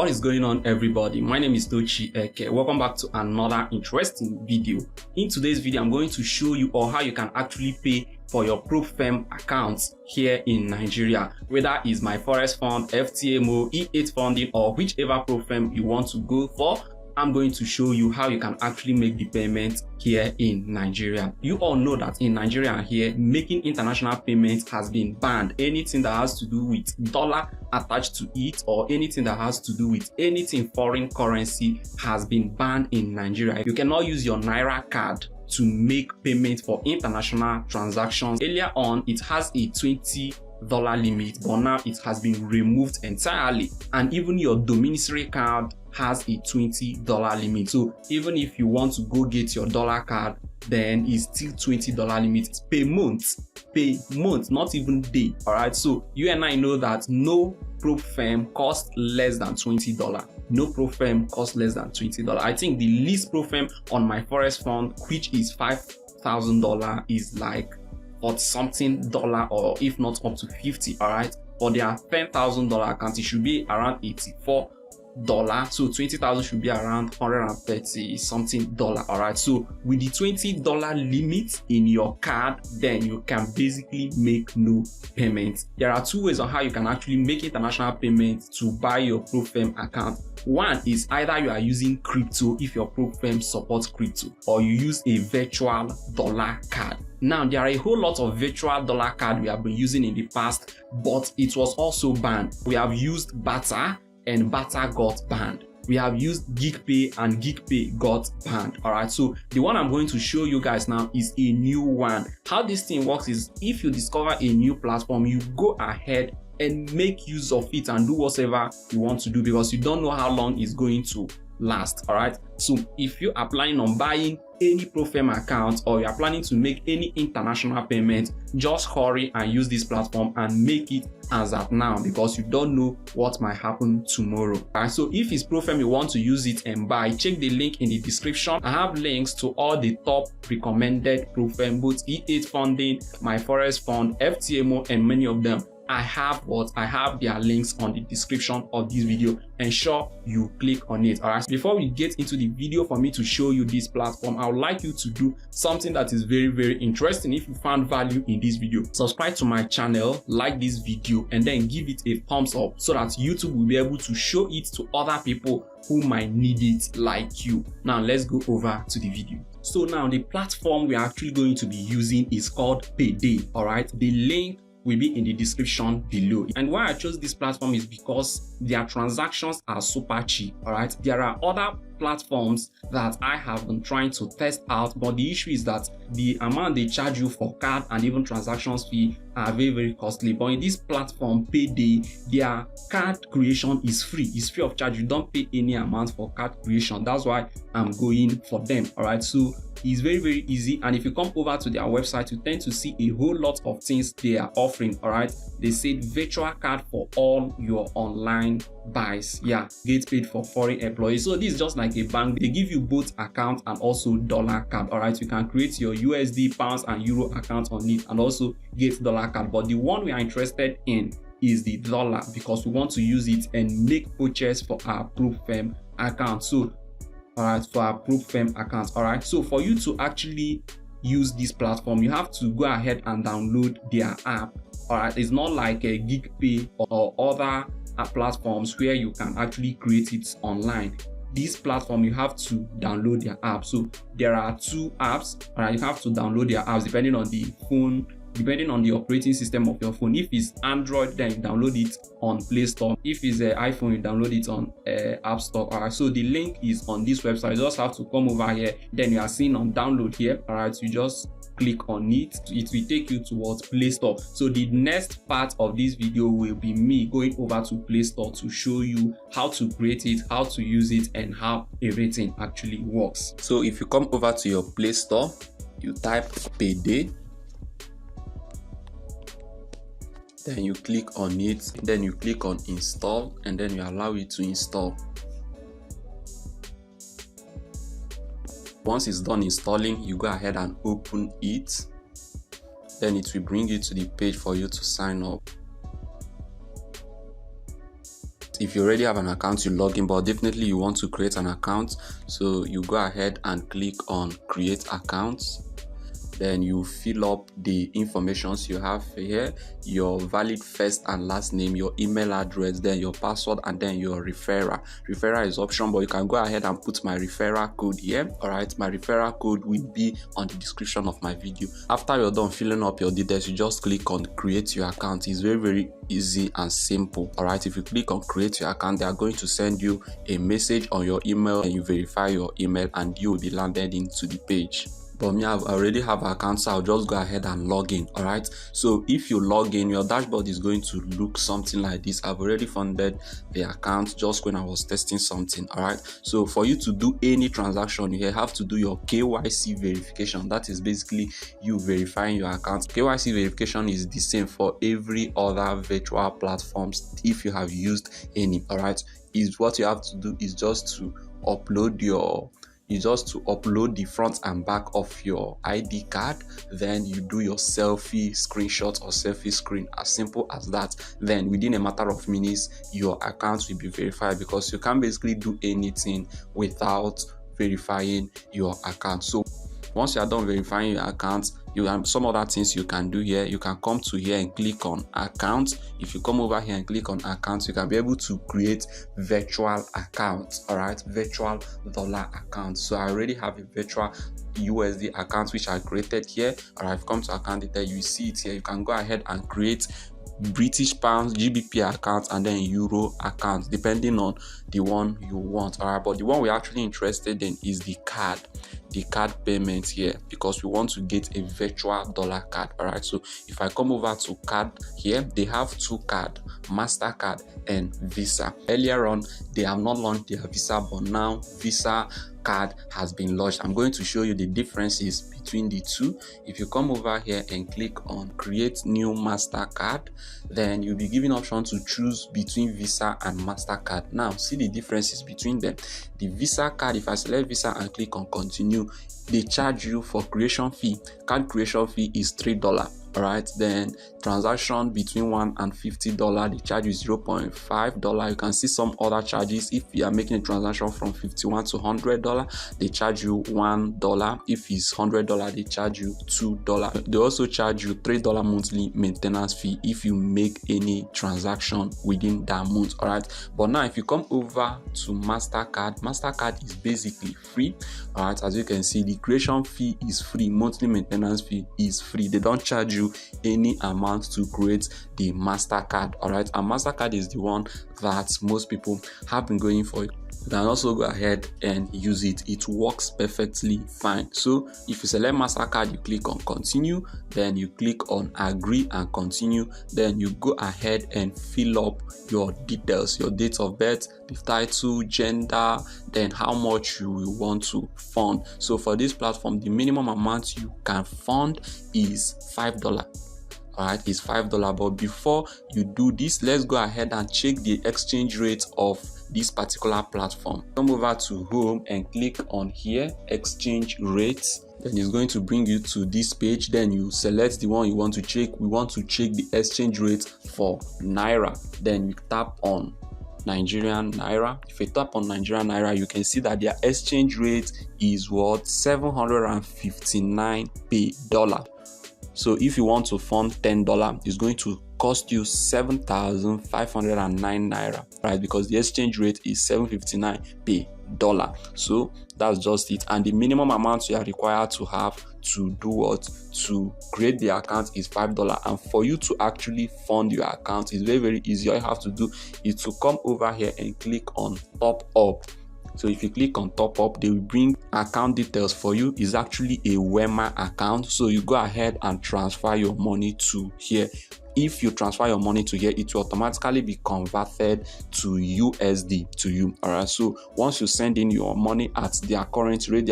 What is going on, everybody? My name is Tochi Eke. Welcome back to another interesting video. In today's video, I'm going to show you how you can actually pay for your PropFirm accounts here in Nigeria, whether it's My Forex Fund, FTMO, E8 funding, or whichever PropFirm you want to go for. I'm going to show you how you can actually make the payment here in Nigeria. You all know that in Nigeria here, making international payments has been banned. Anything that has to do with dollar attached to it or anything that has to do with anything foreign currency has been banned in Nigeria. You cannot use your Naira card to make payment for international transactions. Earlier on, it has a $20 limit, but now it has been removed entirely, and even your domiciliary card has a $20 limit. So even if you want to go get your dollar card, then it's still $20 limit per month, not even day. All right, so you and I know that no PropFirm costs less than $20. No PropFirm costs less than $20. I think the least PropFirm on My Forex Fund, which is $5,000, is like $40 something, or if not up to 50. All right, for their $10,000 account, it should be around $84. So 20,000 should be around $130 something. All right, so with the $20 limit in your card, then you can basically make no payments. There are two ways on how you can actually make international payments to buy your PropFirm account. One is either you are using crypto if your PropFirm supports crypto, or you use a virtual dollar card. Now, there are a whole lot of virtual dollar card we have been using in the past, but it was also banned. We have used Barter, and Barter got banned. We have used GigPay, and GigPay got banned. All right, so the one I'm going to show you guys now is a new one. How this thing works is, if you discover a new platform, you go ahead and make use of it and do whatever you want to do, because you don't know how long it's going to last. All right, so if you are planning on buying any PropFirm account, or you are planning to make any international payment, just hurry and use this platform and make it as at now, because you don't know what might happen tomorrow. All right, so if it's PropFirm you want to use it and buy, check the link in the description. I have links to all the top recommended PropFirm, both E8 funding, My Forex Fund, FTMO, and many of them. I have their links on the description of this video. Ensure you click on it. All right, before we get into the video, for me to show you this platform, I would like you to do something that is very, very interesting. If you found value in this video, subscribe to my channel, like this video, and then give it a thumbs up, so that YouTube will be able to show it to other people who might need it like you. Now let's go over to the video. So now the platform we are actually going to be using is called Payday. All right, the link will be in the description below. And why I chose this platform is because their transactions are super cheap. All right, there are other platforms that I have been trying to test out, but the issue is that the amount they charge you for card and even transactions fee are very, very costly. But in this platform, Payday, their card creation is free. It's free of charge. You don't pay any amount for card creation. That's why I'm going for them. All right, so it's very, very easy. And if you come over to their website, you tend to see a whole lot of things they are offering. All right, they said virtual card for all your online buys. Yeah, get paid for foreign employees. So this is just like a bank. They give you both account and also dollar card. All right, you can create your USD, pounds, and euro account on it, and also get dollar card. But the one we are interested in is the dollar, because we want to use it and make purchase for our PropFirm account. So all right, for our PropFirm account. All right, so for you to actually use this platform, you have to go ahead and download their app. All right, it's not like a GigPay or other platforms where you can actually create it online. This platform, you have to download their app. So there are two apps. All right, you have to download their apps depending on the phone, depending on the operating system of your phone. If it's Android, then you download it on Play Store. If it's an iPhone, you download it on App Store. All right, so the link is on this website. You just have to come over here, then you are seeing on download here. All right, you just click on it. It will take you towards Play Store. So the next part of this video will be me going over to Play Store to show you how to create it, how to use it, and how everything actually works. So if you come over to your Play Store, you type Payday, then you click on it, then you click on install, and then you allow it to install. Once it's done installing, you go ahead and open it. Then it will bring you to the page for you to sign up. If you already have an account, you log in, but definitely you want to create an account, so you go ahead and click on create accounts. Then you fill up the informations you have here, your valid first and last name, your email address, then your password, and then your referral. Referral is optional, but you can go ahead and put my referral code here. All right, my referral code will be on the description of my video. After you're done filling up your details, you just click on create your account. It's very easy and simple. All right, if you click on create your account, they are going to send you a message on your email, and you verify your email and you will be landed into the page. But me, I already have an account, so I'll just go ahead and log in. All right, so if you log in, your dashboard is going to look something like this. I've already funded the account just when I was testing something. All right, so for you to do any transaction, you have to do your KYC verification. That is basically you verifying your account. KYC verification is the same for every other virtual platforms if you have used any. All right, is what you have to do is just to upload the front and back of your ID card. Then you do your selfie screenshot or selfie screen, as simple as that. Then within a matter of minutes, your account will be verified, because you can't basically do anything without verifying your account. So once you are done verifying your account, you have some other things you can do here. You can come to here and click on account. If you come over here and click on account, you can be able to create virtual accounts. All right, virtual dollar account. So I already have a virtual USD account which I created here. Or I've come to account detail, you see it here. You can go ahead and create British pounds, GBP account, and then euro account, depending on the one you want. All right, but the one we're actually interested in is the card payment here, because we want to get a virtual dollar card. All right, so if I come over to card here, they have two cards, MasterCard and Visa. Earlier on, they have not launched their Visa, but now Visa card has been launched. I'm going to show you the differences between the two. If you come over here and click on create new MasterCard, then you'll be given option to choose between Visa and MasterCard. Now see the differences between them. The Visa card, if I select Visa and click on continue, they charge you for creation fee. Card creation fee is $3. All right, then transaction between $1 and $50, they charge you $0.5. You can see some other charges. If you are making a transaction from $51 to $100, they charge you $1. If it's $100, they charge you $2. They also charge you $3 monthly maintenance fee if you make any transaction within that month. All right, but now if you come over to MasterCard is basically free. All right, as you can see, the creation fee is free, monthly maintenance fee is free. They don't charge you any amount to create the MasterCard. All right, and MasterCard is the one that most people have been going for. You can also go ahead and use it. It works perfectly fine. So if you select MasterCard, you click on continue, then you click on agree and continue, then you go ahead and fill up your details, your date of birth, the title, gender, then how much you will want to fund. So for this platform, the minimum amount you can fund is $5. All right, it's $5. But before you do this, let's go ahead and check the exchange rate of this particular platform. Come over to home and click on here, exchange rates. Then it's going to bring you to this page. Then you select the one you want to check. We want to check the exchange rate for Naira. Then you tap on Nigerian Naira. If you tap on Nigerian Naira, you can see that their exchange rate is what, 759 per dollar. So if you want to fund $10, it's going to cost you 7,509 Naira, right? Because the exchange rate is 759 per dollar. So that's just it. And the minimum amount you are required to have to do what, to create the account is $5. And for you to actually fund your account is very easy. All you have to do is to come over here and click on top up. So if you click on top up, they will bring account details for you. It's actually a Wema account, so you go ahead and transfer your money to here. If you transfer your money to here, it will automatically be converted to USD to you. All right, so once you send in your money at their current rate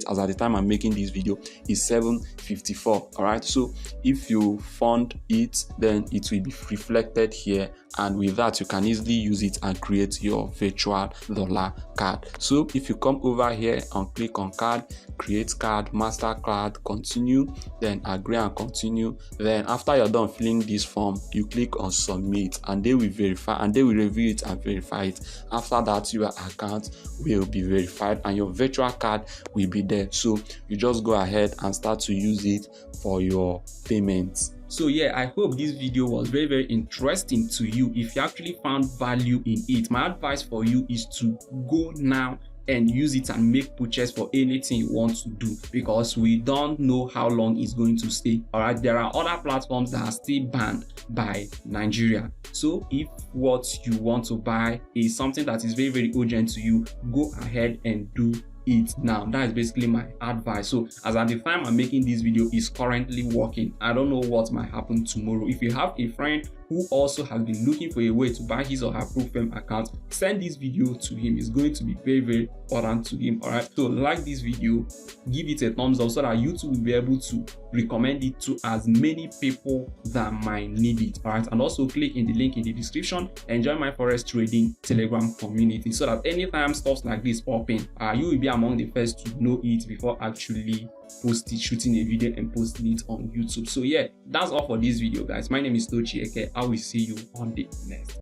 as at the time I'm making this video is 7.54. all right, so if you fund it, then it will be reflected here and with that you can easily use it and create your virtual dollar card. So if you come over here and click on card, create card, master card, continue, then agree and continue. Then after you're done filling this form, you click on submit, and they will verify and they will review it and verify it. After that, your account will be verified and your virtual card will be there. So you just go ahead and start to use it for your payments. So yeah, I hope this video was very interesting to you. If you actually found value in it, my advice for you is to go now and use it and make purchase for anything you want to do, because we don't know how long it's going to stay. All right, there are other platforms that are still banned by Nigeria. So if what you want to buy is something that is very urgent to you, go ahead and do it now. That is basically my advice. So as at the time I'm making this video, is currently working. I don't know what might happen tomorrow. If you have a friend who also has been looking for a way to buy his or her PropFirm account, send this video to him. It's going to be very important to him. All right, so like this video, give it a thumbs up so that YouTube will be able to recommend it to as many people that might need it. All right, and also click in the link in the description and join my forex trading Telegram community, so that anytime stuff like this pop in, you will be among the first to know it before actually shooting a video and posting it on YouTube. So yeah, that's all for this video, guys. My name is Tochi Eke. I will see you on the next.